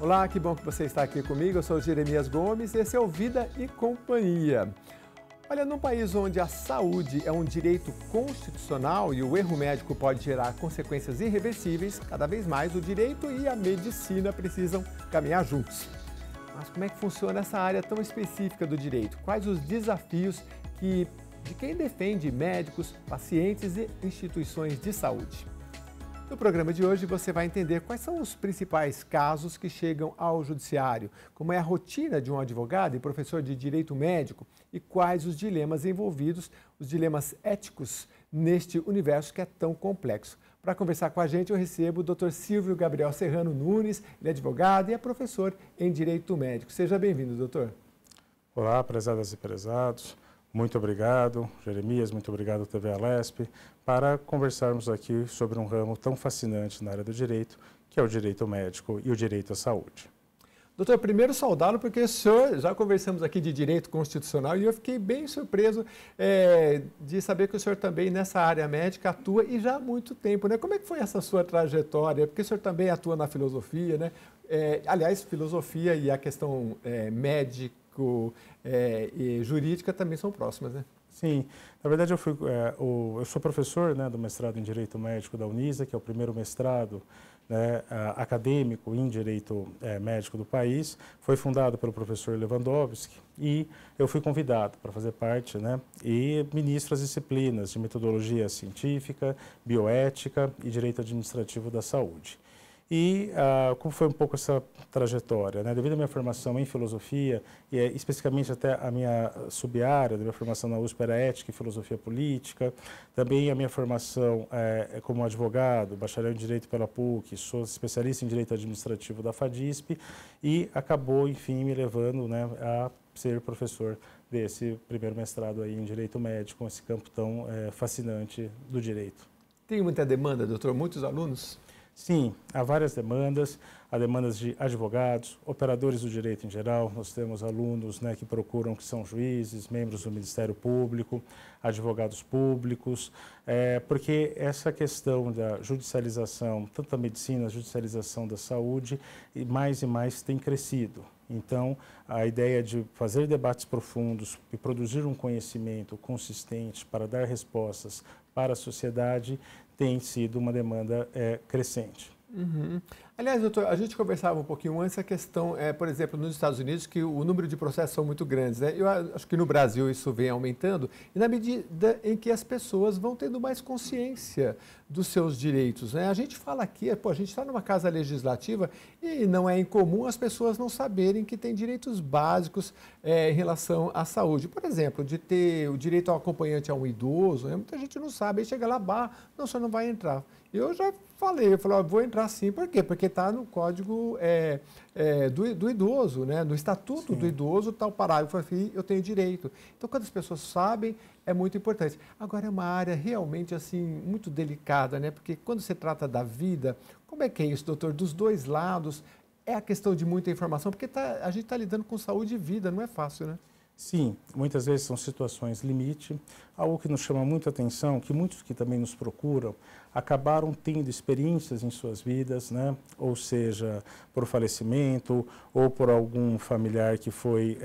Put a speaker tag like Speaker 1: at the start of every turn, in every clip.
Speaker 1: Olá, que bom que você está aqui comigo. Eu sou Jeremias Gomes e esse é o Vida e Companhia. Olha, num país onde a saúde é um direito constitucional e o erro médico pode gerar consequências irreversíveis, cada vez mais o direito e a medicina precisam caminhar juntos. Mas como é que funciona essa área tão específica do direito? Quais os desafios de quem defende médicos, pacientes e instituições de saúde? No programa de hoje você vai entender quais são os principais casos que chegam ao judiciário, como é a rotina de um advogado e professor de direito médico e quais os dilemas envolvidos, os dilemas éticos neste universo que é tão complexo. Para conversar com a gente eu recebo o Dr. Silvio Gabriel Serrano Nunes, ele é advogado e é professor em direito médico. Seja bem-vindo, doutor.
Speaker 2: Olá, prezadas e prezados. Muito obrigado, Jeremias, muito obrigado, TV Alesp, para conversarmos aqui sobre um ramo tão fascinante na área do direito, que é o direito médico e o direito à saúde.
Speaker 1: Doutor, primeiro saudá-lo porque o senhor, já conversamos aqui de direito constitucional e eu fiquei bem surpreso de saber que o senhor também nessa área médica atua e já há muito tempo, né? Como é que foi essa sua trajetória? Porque o senhor também atua na filosofia, né? Aliás, filosofia e a questão médica e jurídica também são próximas, né?
Speaker 2: Sim, na verdade eu sou professor, né, do mestrado em Direito Médico da Unisa, que é o primeiro mestrado, né, acadêmico em Direito Médico do país. Foi fundado pelo professor Lewandowski e eu fui convidado para fazer parte, né, e ministro as disciplinas de metodologia científica, bioética e Direito Administrativo da Saúde. E como foi um pouco essa trajetória, né? Devido à minha formação em filosofia, e especificamente até a minha sub-área da minha formação na USP era ética e filosofia política, também a minha formação como advogado, bacharel em Direito pela PUC, sou especialista em Direito Administrativo da FADISP e acabou, enfim, me levando, né, a ser professor desse primeiro mestrado aí em Direito Médico, esse campo tão fascinante do direito.
Speaker 1: Tem muita demanda, doutor? Muitos alunos?
Speaker 2: Sim, há várias demandas, há demandas de advogados, operadores do direito em geral, nós temos alunos, né, que procuram, que são juízes, membros do Ministério Público, advogados públicos, porque essa questão da judicialização, tanto da medicina, a judicialização da saúde, e mais tem crescido. Então, a ideia de fazer debates profundos e produzir um conhecimento consistente para dar respostas para a sociedade tem sido uma demanda crescente.
Speaker 1: Uhum. Aliás, doutor, a gente conversava um pouquinho antes a questão, por exemplo, nos Estados Unidos, que o número de processos são muito grandes, né? Eu acho que no Brasil isso vem aumentando, e na medida em que as pessoas vão tendo mais consciência dos seus direitos, né? A gente fala aqui, a gente está numa casa legislativa e não é incomum as pessoas não saberem que têm direitos básicos em relação à saúde. Por exemplo, de ter o direito ao acompanhante a um idoso, né? Muita gente não sabe, aí chega lá, não, o senhor não vai entrar. Eu já falei, vou entrar sim, por quê? Porque está no código do idoso, né? No estatuto do idoso, está o parágrafo aqui, eu tenho direito. Então, quando as pessoas sabem, é muito importante. Agora, é uma área realmente assim, muito delicada, né? Porque quando se trata da vida, como é que é isso, doutor? Dos dois lados, é a questão de muita informação, porque a gente está lidando com saúde e vida, não é fácil, né?
Speaker 2: Sim, muitas vezes são situações limite, algo que nos chama muita atenção, que muitos que também nos procuram acabaram tendo experiências em suas vidas, né? Ou seja, por falecimento ou por algum familiar que foi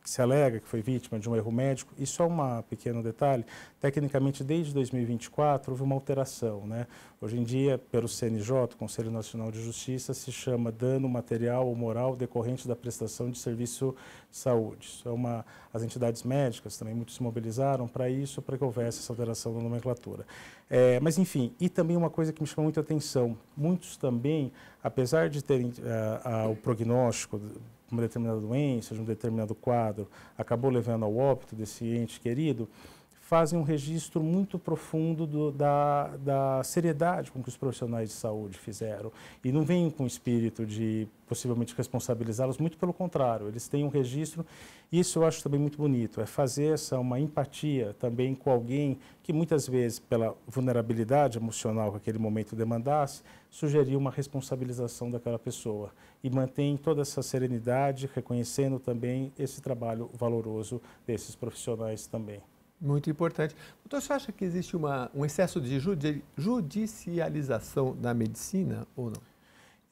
Speaker 2: que se alega que foi vítima de um erro médico. E só um pequeno detalhe, tecnicamente desde 2024 houve uma alteração, né? Hoje em dia, pelo CNJ, Conselho Nacional de Justiça, se chama dano material ou moral decorrente da prestação de serviço de saúde. Isso as entidades médicas também muitos se mobilizaram para isso, para que houvesse essa alteração da nomenclatura. Mas enfim, e também uma coisa que me chama muita atenção, muitos também, apesar de terem o prognóstico uma determinada doença, de um determinado quadro, acabou levando ao óbito desse ente querido, fazem um registro muito profundo da seriedade com que os profissionais de saúde fizeram. E não vêm com o espírito de possivelmente responsabilizá-los, muito pelo contrário, eles têm um registro, e isso eu acho também muito bonito, é fazer uma empatia também com alguém que muitas vezes, pela vulnerabilidade emocional que aquele momento demandasse, sugerir uma responsabilização daquela pessoa. E mantém toda essa serenidade, reconhecendo também esse trabalho valoroso desses profissionais também.
Speaker 1: Muito importante. Doutor, você acha que existe um excesso de judicialização da medicina ou não?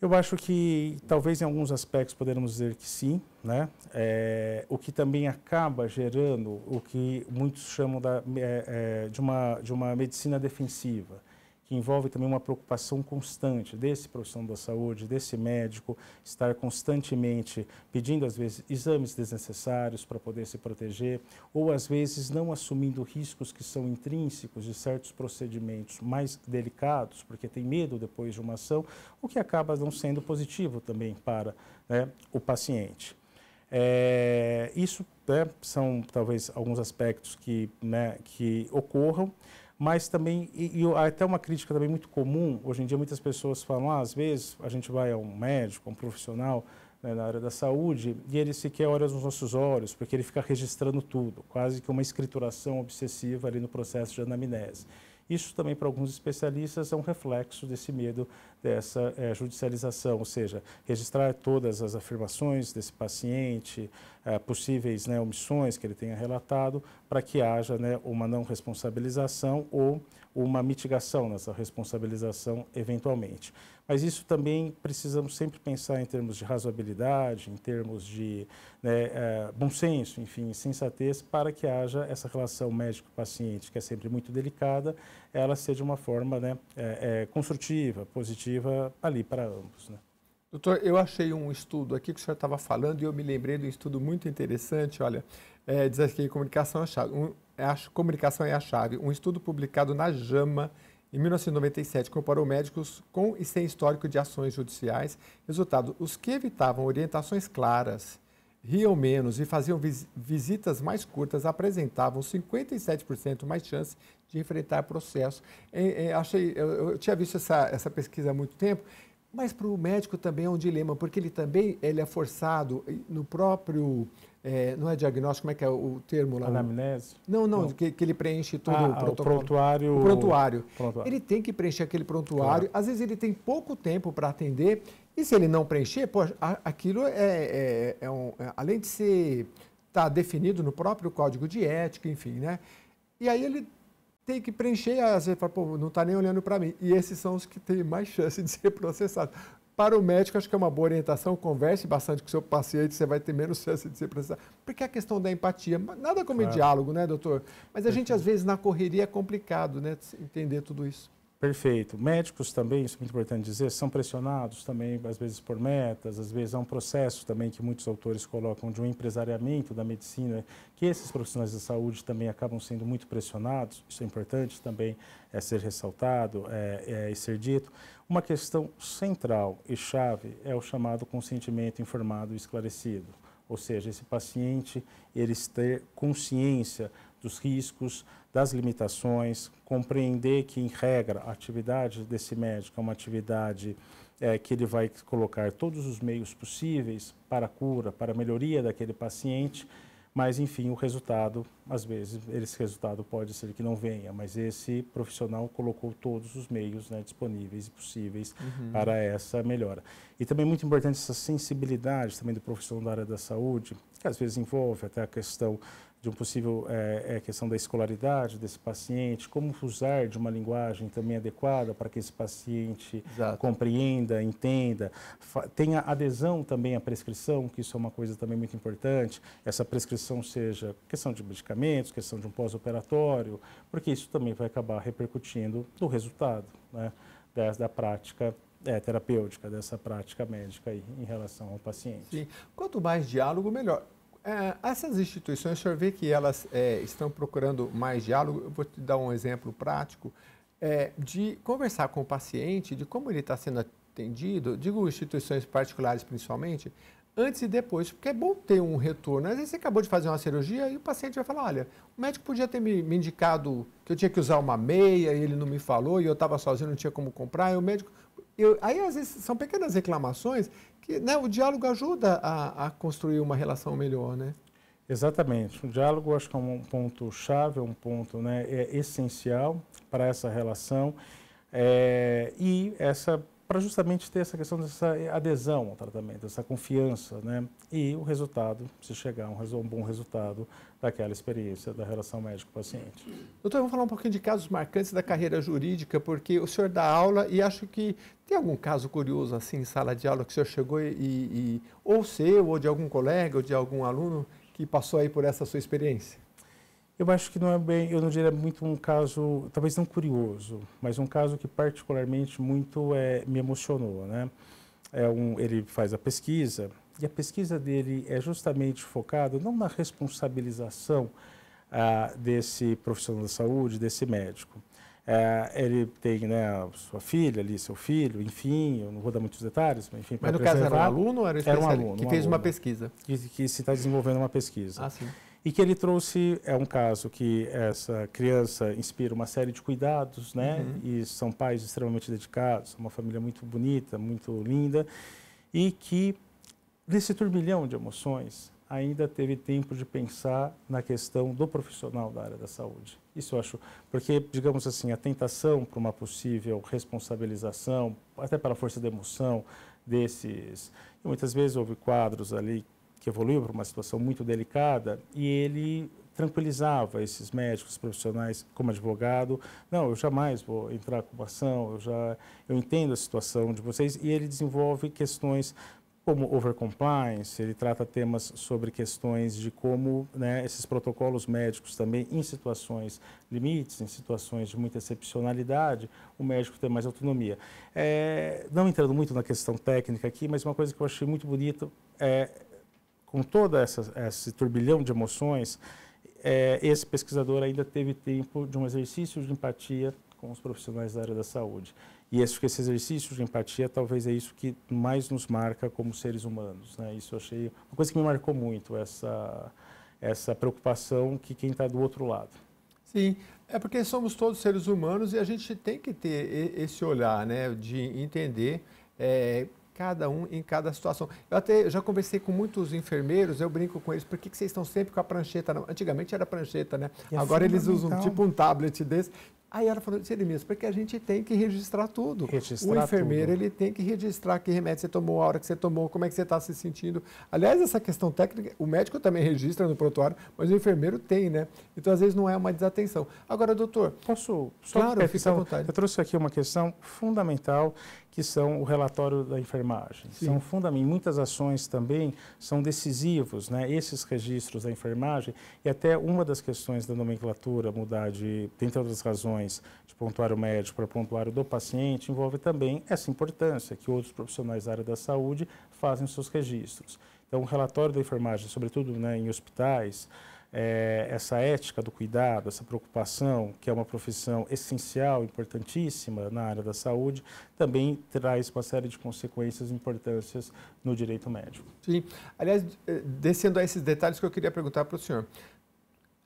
Speaker 2: Eu acho que talvez em alguns aspectos poderíamos dizer que sim, né? O que também acaba gerando o que muitos chamam de uma medicina defensiva, que envolve também uma preocupação constante desse profissional da saúde, desse médico, estar constantemente pedindo, às vezes, exames desnecessários para poder se proteger, ou, às vezes, não assumindo riscos que são intrínsecos de certos procedimentos mais delicados, porque tem medo depois de uma ação, o que acaba não sendo positivo também para, né, o paciente. Isso, né, são, talvez, alguns aspectos que ocorram, mas também, até uma crítica também muito comum, hoje em dia muitas pessoas falam, às vezes a gente vai a um médico, a um profissional, né, na área da saúde, e ele sequer olha nos nossos olhos, porque ele fica registrando tudo, quase que uma escrituração obsessiva ali no processo de anamnese. Isso também, para alguns especialistas, é um reflexo desse medo dessa judicialização, ou seja, registrar todas as afirmações desse paciente, possíveis, né, omissões que ele tenha relatado, para que haja, né, uma não responsabilização ou uma mitigação nessa responsabilização eventualmente. Mas isso também precisamos sempre pensar em termos de razoabilidade, em termos de, né, bom senso, enfim, sensatez, para que haja essa relação médico-paciente, que é sempre muito delicada, ela seja de uma forma, né, construtiva, positiva ali para ambos, né?
Speaker 1: Doutor, eu achei um estudo aqui que o senhor estava falando e eu me lembrei de um estudo muito interessante, olha, diz aqui, comunicação é a chave, comunicação é a chave, um estudo publicado na JAMA em 1997, comparou médicos com e sem histórico de ações judiciais. Resultado, os que evitavam orientações claras, riam menos e faziam visitas mais curtas apresentavam 57% mais chance de enfrentar processo. Eu tinha visto essa pesquisa há muito tempo, mas para o médico também é um dilema, porque ele é forçado no próprio, não é diagnóstico, como é que é o termo lá?
Speaker 2: Anamnese?
Speaker 1: Não. Que ele preenche todo o protocolo.
Speaker 2: O
Speaker 1: prontuário. Ele tem que preencher aquele prontuário, claro. Às vezes ele tem pouco tempo para atender, e se ele não preencher, aquilo além de ser tá definido no próprio código de ética, enfim, né? E aí ele tem que preencher, às vezes fala, pô, não está nem olhando para mim. E esses são os que têm mais chance de ser processados. Para o médico, acho que é uma boa orientação, converse bastante com o seu paciente, você vai ter menos chance de ser processado. Porque a questão da empatia, nada como diálogo, né, doutor? Mas a gente, às vezes, na correria é complicado, né, entender tudo isso.
Speaker 2: Perfeito. Médicos também, isso é muito importante dizer, são pressionados também, às vezes, por metas, às vezes há um processo também que muitos autores colocam de um empresariamento da medicina, que esses profissionais da saúde também acabam sendo muito pressionados, isso é importante também ser ressaltado e ser dito. Uma questão central e chave é o chamado consentimento informado e esclarecido, ou seja, esse paciente, ele ter consciência dos riscos, das limitações, compreender que, em regra, a atividade desse médico é uma atividade que ele vai colocar todos os meios possíveis para a cura, para a melhoria daquele paciente, mas, enfim, o resultado, às vezes, esse resultado pode ser que não venha, mas esse profissional colocou todos os meios, né, disponíveis e possíveis para essa melhora. E também muito importante essa sensibilidade também do profissional da área da saúde, que às vezes envolve até a questão de um possível questão da escolaridade desse paciente, como usar de uma linguagem também adequada para que esse paciente compreenda, entenda, tenha adesão também à prescrição, que isso é uma coisa também muito importante, essa prescrição seja questão de medicamentos, questão de um pós-operatório, porque isso também vai acabar repercutindo no resultado, né, da prática terapêutica, dessa prática médica aí, em relação ao paciente.
Speaker 1: Sim. Quanto mais diálogo, melhor. Essas instituições, o senhor vê que elas estão procurando mais diálogo. Eu vou te dar um exemplo prático de conversar com o paciente, de como ele está sendo atendido, digo instituições particulares principalmente, antes e depois, porque é bom ter um retorno. Às vezes você acabou de fazer uma cirurgia e o paciente vai falar, olha, o médico podia ter me indicado que eu tinha que usar uma meia e ele não me falou e eu estava sozinho, não tinha como comprar, e o médico... Aí, às vezes, são pequenas reclamações que, né, o diálogo ajuda a construir uma relação melhor, né?
Speaker 2: Exatamente. O diálogo, acho que é um ponto-chave, um ponto, né, essencial para essa relação. E essa para justamente ter essa questão dessa adesão ao tratamento, essa confiança, né? E o resultado, se chegar a um bom resultado daquela experiência da relação médico-paciente.
Speaker 1: Doutor, vamos falar um pouquinho de casos marcantes da carreira jurídica, porque o senhor dá aula e acho que tem algum caso curioso assim em sala de aula que o senhor chegou ou seu, ou de algum colega, ou de algum aluno que passou aí por essa sua experiência?
Speaker 2: Eu acho que não é bem, eu não diria muito um caso, talvez não curioso, mas um caso que particularmente muito me emocionou, né? Ele faz a pesquisa, e a pesquisa dele é justamente focada não na responsabilização desse profissional da saúde, desse médico. Ele tem, né, a sua filha ali, seu filho, enfim, eu não vou dar muitos detalhes, mas enfim,
Speaker 1: mas no caso era um aluno ou era
Speaker 2: um aluno
Speaker 1: que fez uma pesquisa?
Speaker 2: Que se está desenvolvendo uma pesquisa.
Speaker 1: Ah, sim.
Speaker 2: E que ele trouxe, um caso que essa criança inspira uma série de cuidados, né? Uhum. E são pais extremamente dedicados, uma família muito bonita, muito linda, e que, nesse turbilhão de emoções, ainda teve tempo de pensar na questão do profissional da área da saúde. Isso eu acho, porque, digamos assim, a tentação para uma possível responsabilização, até pela força da emoção desses... E muitas vezes houve quadros ali que evoluiu para uma situação muito delicada, e ele tranquilizava esses médicos profissionais como advogado. Não, eu jamais vou entrar com uma ação, eu entendo a situação de vocês, e ele desenvolve questões como overcompliance, ele trata temas sobre questões de como, né, esses protocolos médicos também, em situações limites, em situações de muita excepcionalidade, o médico tem mais autonomia. Não entrando muito na questão técnica aqui, mas uma coisa que eu achei muito bonita com todo esse turbilhão de emoções, esse pesquisador ainda teve tempo de um exercício de empatia com os profissionais da área da saúde. E acho que esse exercício de empatia talvez é isso que mais nos marca como seres humanos, né? Isso eu achei uma coisa que me marcou muito, essa preocupação que quem está do outro lado.
Speaker 1: Sim, é porque somos todos seres humanos e a gente tem que ter esse olhar, né, de entender cada um em cada situação. Eu já conversei com muitos enfermeiros, eu brinco com eles, por que vocês estão sempre com a prancheta? Antigamente era prancheta, né? Agora eles usam tipo um tablet desse. Aí ela falou, Jeremias, porque a gente tem que registrar tudo. O enfermeiro, ele tem que registrar que remédio você tomou, a hora que você tomou, como é que você está se sentindo. Aliás, essa questão técnica, o médico também registra no prontuário, mas o enfermeiro tem, né? Então, às vezes, não é uma desatenção. Agora, doutor...
Speaker 2: Claro, fica à vontade. Eu trouxe aqui uma questão fundamental, que são o relatório da enfermagem. Sim. Muitas ações também são decisivos, né? Esses registros da enfermagem, e até uma das questões da nomenclatura mudar dentre outras razões, de prontuário médico para prontuário do paciente, envolve também essa importância que outros profissionais da área da saúde fazem os seus registros. Então, o relatório da enfermagem, sobretudo, né, em hospitais, essa ética do cuidado, essa preocupação, que é uma profissão essencial, importantíssima na área da saúde, também traz uma série de consequências e importâncias no direito médico.
Speaker 1: Sim. Aliás, descendo a esses detalhes que eu queria perguntar para o senhor.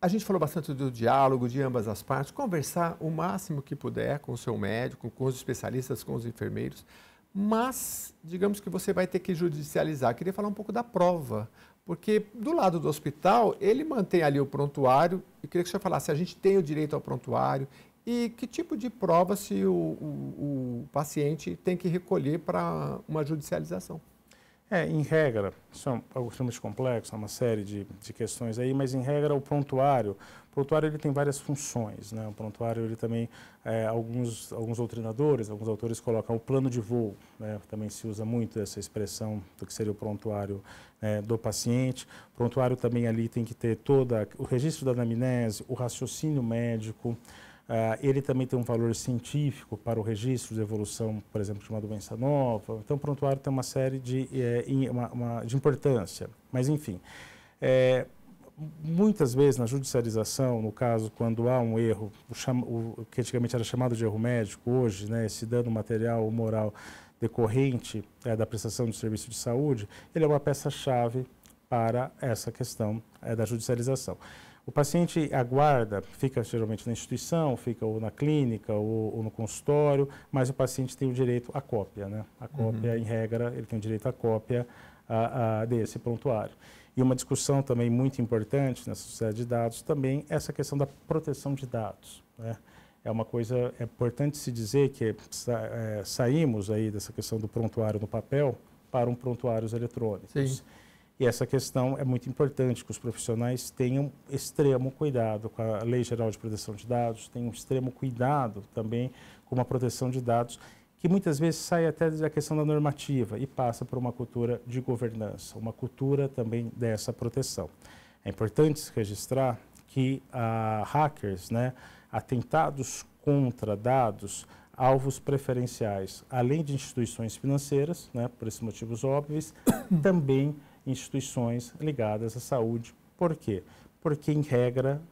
Speaker 1: A gente falou bastante do diálogo de ambas as partes, conversar o máximo que puder com o seu médico, com os especialistas, com os enfermeiros, mas digamos que você vai ter que judicializar. Queria falar um pouco da prova, porque do lado do hospital, ele mantém ali o prontuário, e queria que o senhor falasse se a gente tem o direito ao prontuário e que tipo de prova se o paciente tem que recolher para uma judicialização.
Speaker 2: Em regra, isso é algo extremamente complexo, há uma série de questões aí, mas em regra o prontuário ele tem várias funções, né? O prontuário ele também, alguns doutrinadores, alguns autores colocam o plano de voo, né? Também se usa muito essa expressão do que seria o prontuário do paciente. O prontuário também ali tem que ter todo o registro da anamnese, o raciocínio médico. Ele também tem um valor científico para o registro de evolução, por exemplo, de uma doença nova. Então, o prontuário tem uma série de importância. Mas, enfim, muitas vezes na judicialização, no caso, quando há um erro, o que antigamente era chamado de erro médico, hoje, né, esse dano material ou moral decorrente da prestação de serviço de saúde, ele é uma peça-chave para essa questão da judicialização. O paciente aguarda, fica geralmente na instituição, fica ou na clínica ou no consultório, mas o paciente tem o direito à cópia, né? A cópia, em regra, ele tem o direito à cópia desse prontuário. E uma discussão também muito importante nessa sociedade de dados também é essa questão da proteção de dados, né? é uma coisa, é importante se dizer que saímos aí dessa questão do prontuário no papel para um prontuários eletrônicos.
Speaker 1: Sim.
Speaker 2: E essa questão é muito importante, que os profissionais tenham extremo cuidado com a Lei Geral de Proteção de Dados, tenham extremo cuidado também com a proteção de dados, que muitas vezes sai até da questão da normativa e passa por uma cultura de governança, uma cultura também dessa proteção. É importante se registrar que hackers, né, atentados contra dados, alvos preferenciais, além de instituições financeiras, né, por esses motivos óbvios, também instituições ligadas à saúde. Por quê? Porque, em regra,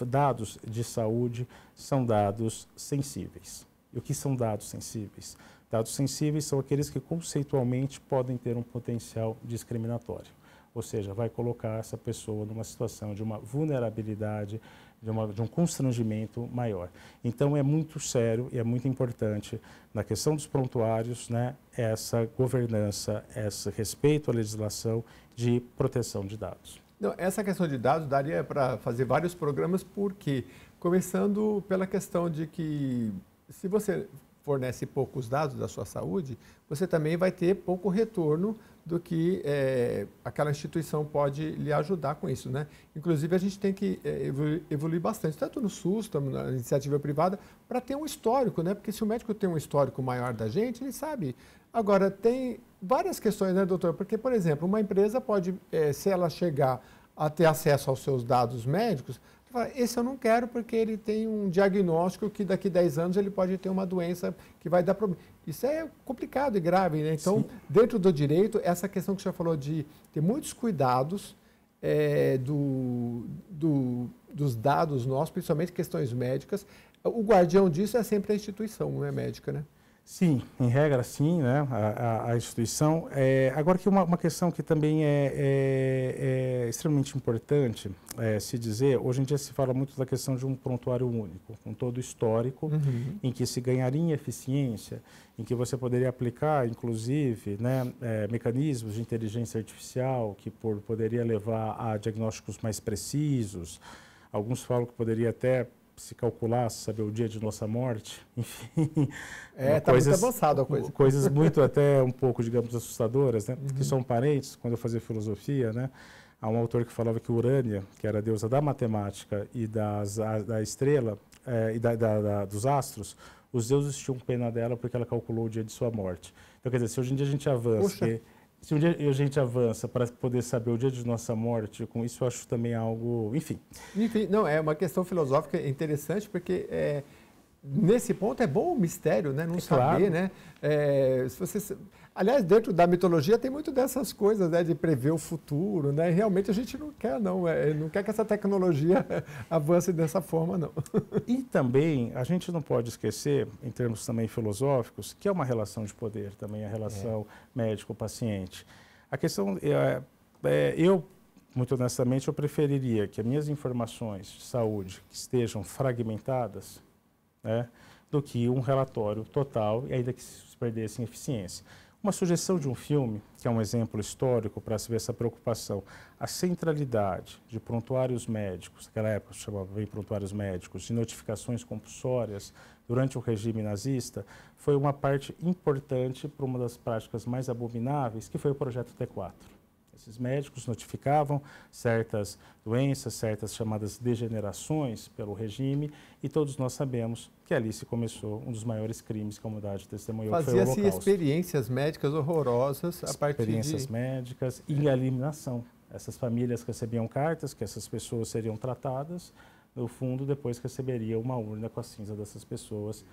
Speaker 2: dados de saúde são dados sensíveis. E o que são dados sensíveis? Dados sensíveis são aqueles que conceitualmente podem ter um potencial discriminatório. Ou seja, vai colocar essa pessoa numa situação de uma vulnerabilidade, de um constrangimento maior. Então, é muito sério e é muito importante, na questão dos prontuários, né, essa governança, esse respeito à legislação de proteção de dados.
Speaker 1: Não, essa questão de dados daria para fazer vários programas, porque, começando pela questão de que, se você fornece poucos dados da sua saúde, você também vai ter pouco retorno do que aquela instituição pode lhe ajudar com isso, né? Inclusive, a gente tem que evoluir bastante, tanto no SUS, como na iniciativa privada, para ter um histórico, né? Porque se o médico tem um histórico maior da gente, ele sabe. Agora, tem várias questões, né, doutor? Porque, por exemplo, uma empresa pode, se ela chegar a ter acesso aos seus dados médicos, esse eu não quero porque ele tem um diagnóstico que daqui a 10 anos ele pode ter uma doença que vai dar problema. Isso é complicado e grave, né? Então, sim, dentro do direito, essa questão que o senhor falou de ter muitos cuidados dos dados nossos, principalmente questões médicas, o guardião disso é sempre a instituição, não é médica, né?
Speaker 2: Sim, em regra sim, né, a instituição. Agora que uma questão que também é extremamente importante se dizer, hoje em dia se fala muito da questão de um prontuário único, com todo o histórico, em que se ganharia em eficiência, em que você poderia aplicar, inclusive, né, mecanismos de inteligência artificial que poderia levar a diagnósticos mais precisos. Alguns falam que poderia até se calculasse, saber o dia de nossa morte, enfim.
Speaker 1: Está muito avançado a coisa.
Speaker 2: Coisas muito até um pouco, digamos, assustadoras, né? Que são parentes, quando eu fazia filosofia, né? Há um autor que falava que Urânia, que era a deusa da matemática e da estrela, e dos astros, os deuses tinham pena dela porque ela calculou o dia de sua morte. Então, quer dizer, se hoje em dia a gente avança... Se um dia a gente avança para poder saber o dia de nossa morte, com isso eu acho também algo, enfim.
Speaker 1: Enfim, não, é uma questão filosófica interessante, porque nesse ponto é bom o mistério, né? Não saber, claro, né? Aliás, dentro da mitologia tem muito dessas coisas, né? De prever o futuro, né? E realmente a gente não quer, não. Não quer que essa tecnologia avance dessa forma, não.
Speaker 2: E também, a gente não pode esquecer, em termos também filosóficos, que é uma relação de poder também, a relação médico-paciente. A questão, eu, muito honestamente, eu preferiria que as minhas informações de saúde que estejam fragmentadas, né, do que um relatório total, e ainda que se perdesse em eficiência. Uma sugestão de um filme, que é um exemplo histórico para se ver essa preocupação, a centralidade de prontuários médicos, naquela época se chamava bem prontuários médicos, de notificações compulsórias durante o regime nazista, foi uma parte importante para uma das práticas mais abomináveis, que foi o projeto T4. Esses médicos notificavam certas doenças, certas chamadas degenerações pelo regime, e todos nós sabemos que ali se começou um dos maiores crimes que a humanidade testemunhou, que foi o Holocausto.
Speaker 1: Fazia-se experiências médicas horrorosas a partir de...
Speaker 2: Experiências médicas e a eliminação. Essas famílias recebiam cartas que essas pessoas seriam tratadas, no fundo depois receberiam uma urna com a cinza dessas pessoas.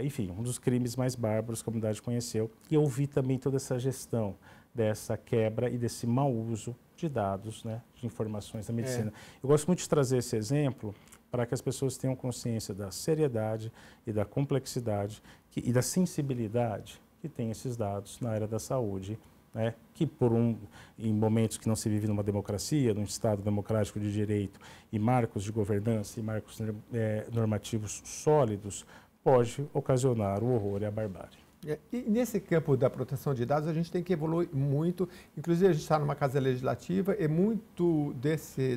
Speaker 2: Enfim, um dos crimes mais bárbaros que a humanidade conheceu. E eu vi também toda essa gestão dessa quebra e desse mau uso de dados, né, de informações da medicina. Eu gosto muito de trazer esse exemplo para que as pessoas tenham consciência da seriedade e da complexidade e da sensibilidade que tem esses dados na área da saúde, né, que em momentos que não se vive numa democracia, num Estado democrático de direito e marcos de governança e marcos normativos sólidos, pode ocasionar o horror e a barbárie.
Speaker 1: E nesse campo da proteção de dados, a gente tem que evoluir muito. Inclusive, a gente está numa casa legislativa e muito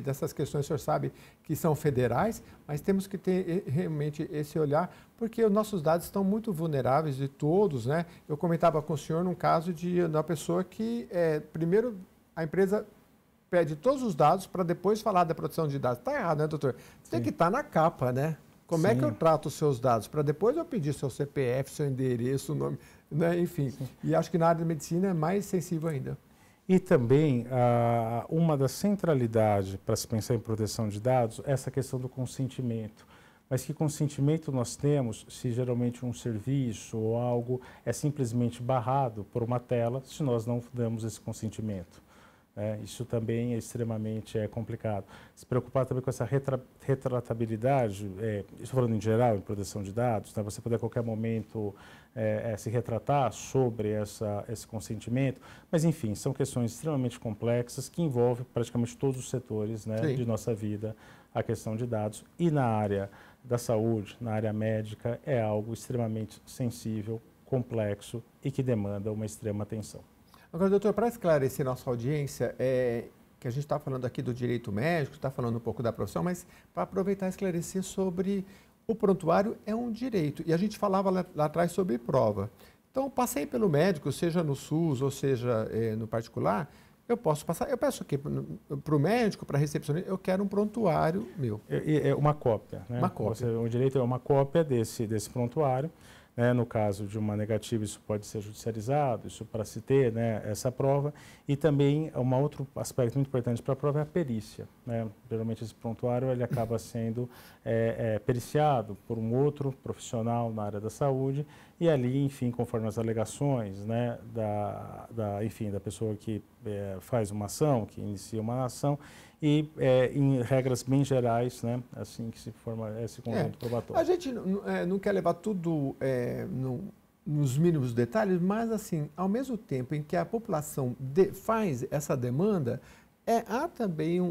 Speaker 1: dessas questões, o senhor sabe, que são federais, mas temos que ter realmente esse olhar, porque os nossos dados estão muito vulneráveis de todos, né? Eu comentava com o senhor num caso de uma pessoa que, primeiro, a empresa pede todos os dados para depois falar da proteção de dados. Está errado, né, doutor? Tem que estar na capa, né? Como é que eu trato os seus dados? Para depois eu pedir seu CPF, seu endereço, nome, né? Enfim. Sim. E acho que na área da medicina é mais sensível ainda.
Speaker 2: E também, uma das centralidades para se pensar em proteção de dados é essa questão do consentimento. Mas que consentimento nós temos se geralmente um serviço ou algo é simplesmente barrado por uma tela se nós não damos esse consentimento? Isso também é extremamente complicado. Se preocupar também com essa retratabilidade, estou falando em geral, em proteção de dados, né? Você poder a qualquer momento se retratar sobre esse consentimento, mas enfim, são questões extremamente complexas que envolvem praticamente todos os setores, né, de nossa vida, a questão de dados. E na área da saúde, na área médica, é algo extremamente sensível, complexo e que demanda uma extrema atenção.
Speaker 1: Agora, doutor, para esclarecer nossa audiência, que a gente está falando aqui do direito médico, está falando um pouco da profissão, mas para aproveitar e esclarecer sobre o prontuário é um direito. E a gente falava lá atrás sobre prova. Então, passei pelo médico, seja no SUS ou seja no particular, eu posso passar, eu peço aqui para o médico, para a recepcionista, eu quero um prontuário meu.
Speaker 2: É uma cópia, né?
Speaker 1: Uma cópia.
Speaker 2: O direito é uma cópia desse prontuário. No caso de uma negativa, isso pode ser judicializado, isso para se ter, né, essa prova. E também, um outro aspecto muito importante para a prova é a perícia, né? Geralmente esse prontuário ele acaba sendo periciado por um outro profissional na área da saúde e ali, enfim, conforme as alegações, né, enfim, da pessoa que faz uma ação, que inicia uma ação, e em regras bem gerais, né, assim que se forma esse conjunto probatório.
Speaker 1: A gente não quer levar tudo nos mínimos detalhes, mas assim, ao mesmo tempo em que a população faz essa demanda, há também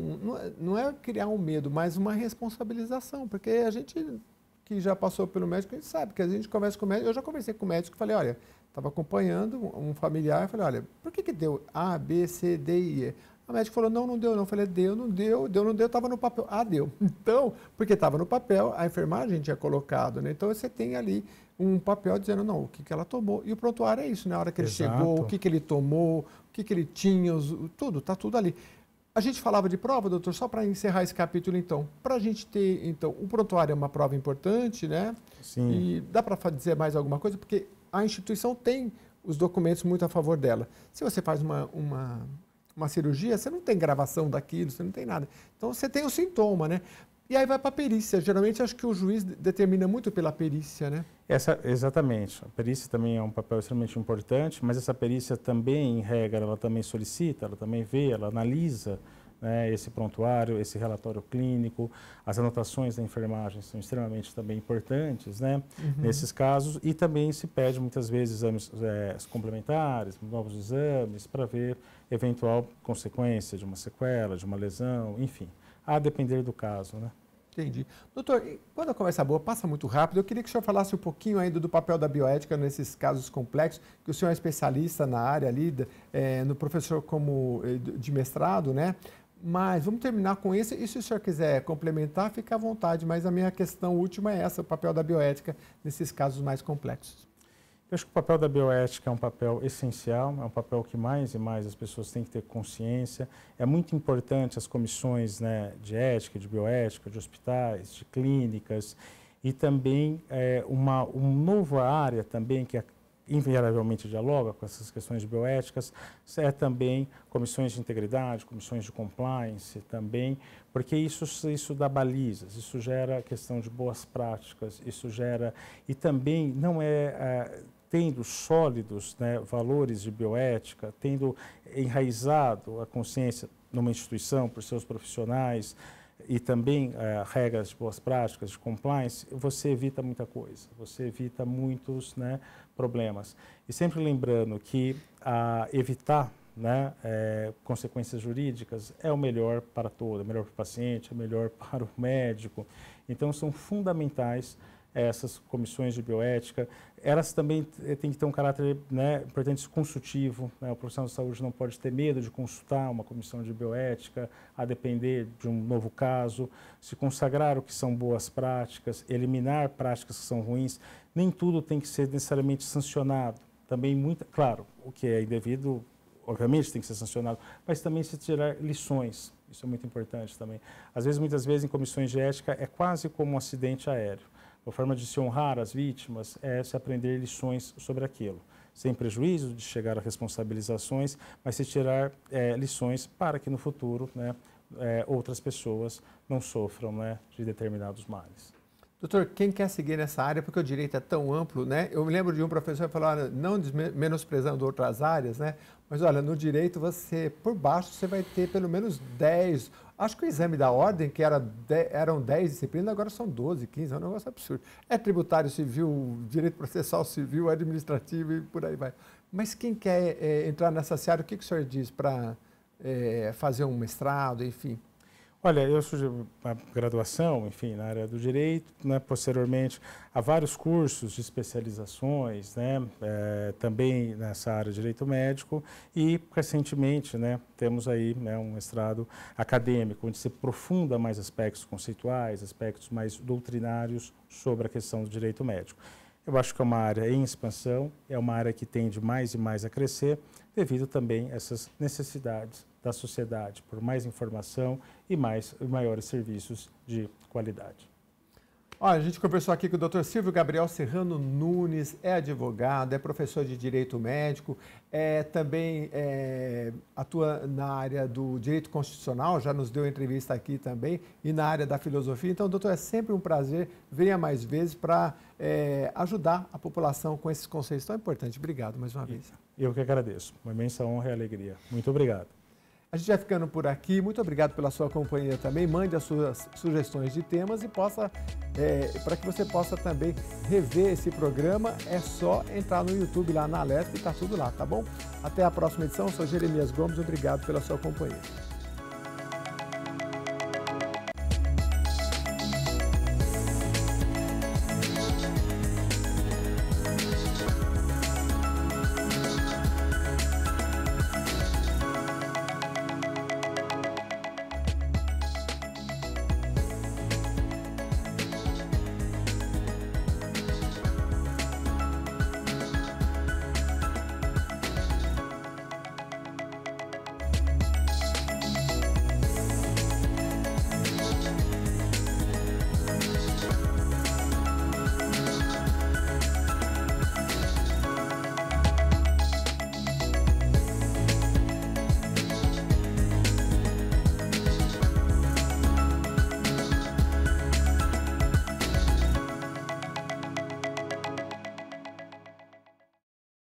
Speaker 1: não é criar um medo, mas uma responsabilização, porque a gente que já passou pelo médico, a gente sabe que a gente conversa com o médico, eu já conversei com o médico e falei, olha, estava acompanhando um familiar, falei, olha, por que deu A, B, C, D e E? O médico falou, não deu, não. Eu falei, deu, não deu, estava no papel. Ah, deu. Então, porque estava no papel, a enfermagem tinha colocado, né? Então, você tem ali um papel dizendo, não, o que ela tomou. E o prontuário é isso, na hora que ele chegou, o que ele tomou, o que ele tinha, tudo, está tudo ali. A gente falava de prova, doutor, só para encerrar esse capítulo, então. Para a gente ter, então, o prontuário é uma prova importante, né?
Speaker 2: Sim.
Speaker 1: E dá para dizer mais alguma coisa? Porque a instituição tem os documentos muito a favor dela. Se você faz uma cirurgia, você não tem gravação daquilo, você não tem nada. Então, você tem o sintoma, né? E aí vai para a perícia. Geralmente, acho que o juiz determina muito pela perícia, né?
Speaker 2: Exatamente. A perícia também é um papel extremamente importante, mas essa perícia também, em regra, ela também solicita, ela também vê, ela analisa, né, esse prontuário, esse relatório clínico. As anotações da enfermagem são extremamente também importantes, né, nesses casos. E também se pede muitas vezes exames complementares, novos exames, para ver eventual consequência de uma sequela, de uma lesão, enfim, a depender do caso, né.
Speaker 1: Entendi. Doutor, quando a conversa boa passa muito rápido, eu queria que o senhor falasse um pouquinho ainda do papel da bioética nesses casos complexos, que o senhor é especialista na área ali, no professor de mestrado, né? Mas vamos terminar com isso, e se o senhor quiser complementar, fica à vontade, mas a minha questão última é essa, o papel da bioética nesses casos mais complexos.
Speaker 2: Eu acho que o papel da bioética é um papel essencial, é um papel que mais e mais as pessoas têm que ter consciência. É muito importante as comissões, né, de ética, de bioética, de hospitais, de clínicas, e também uma nova área também que invariavelmente dialoga com essas questões de bioéticas, também comissões de integridade, comissões de compliance também, porque isso dá balizas, isso gera questão de boas práticas, isso gera, e também não tendo sólidos, né, valores de bioética, tendo enraizado a consciência numa instituição por seus profissionais e também regras de boas práticas, de compliance, você evita muita coisa, você evita muitos, né, problemas. E sempre lembrando que evitar, né, consequências jurídicas é o melhor para todo, é melhor para o paciente, é melhor para o médico. Então, são fundamentais essas comissões de bioética. Elas também têm que ter um caráter, né, importante, consultivo, né? O profissional de saúde não pode ter medo de consultar uma comissão de bioética, a depender de um novo caso, se consagrar o que são boas práticas, eliminar práticas que são ruins. Nem tudo tem que ser necessariamente sancionado. Também, claro, o que é indevido, obviamente tem que ser sancionado, mas também se tirar lições. Isso é muito importante também. Às vezes, muitas vezes, em comissões de ética, é quase como um acidente aéreo. A forma de se honrar as vítimas é se aprender lições sobre aquilo, sem prejuízo de chegar a responsabilizações, mas se tirar lições para que no futuro, né, outras pessoas não sofram, né, de determinados males.
Speaker 1: Doutor, quem quer seguir nessa área, porque o direito é tão amplo, né? Eu me lembro de um professor que falou, olha, não menosprezando outras áreas, né? Mas olha, no direito por baixo, você vai ter pelo menos 10, acho que o exame da ordem, que eram 10 disciplinas, agora são 12, 15, é um negócio absurdo. É tributário civil, direito processual civil, administrativo e por aí vai. Mas quem quer entrar nessa seara, o que o senhor diz para fazer um mestrado, enfim?
Speaker 2: Olha, eu fiz uma graduação, enfim, na área do direito, né? Posteriormente há vários cursos de especializações, né? Também nessa área de direito médico e recentemente, né, temos aí, né, um mestrado acadêmico onde se aprofunda mais aspectos conceituais, aspectos mais doutrinários sobre a questão do direito médico. Eu acho que é uma área em expansão, é uma área que tende mais e mais a crescer devido também a essas necessidades da sociedade por mais informação e maiores serviços de qualidade.
Speaker 1: Olha, a gente conversou aqui com o Dr. Silvio Gabriel Serrano Nunes, é advogado, é professor de direito médico, também atua na área do direito constitucional, já nos deu entrevista aqui também, e na área da filosofia. Então, doutor, é sempre um prazer, venha mais vezes para ajudar a população com esses conceitos tão importantes. Obrigado mais uma vez.
Speaker 2: Eu que agradeço, uma imensa honra e alegria. Muito obrigado.
Speaker 1: A gente vai ficando por aqui. Muito obrigado pela sua companhia também. Mande as suas sugestões de temas e para que você possa também rever esse programa, é só entrar no YouTube lá na Alesp e está tudo lá, tá bom? Até a próxima edição. Eu sou Jeremias Gomes. Obrigado pela sua companhia.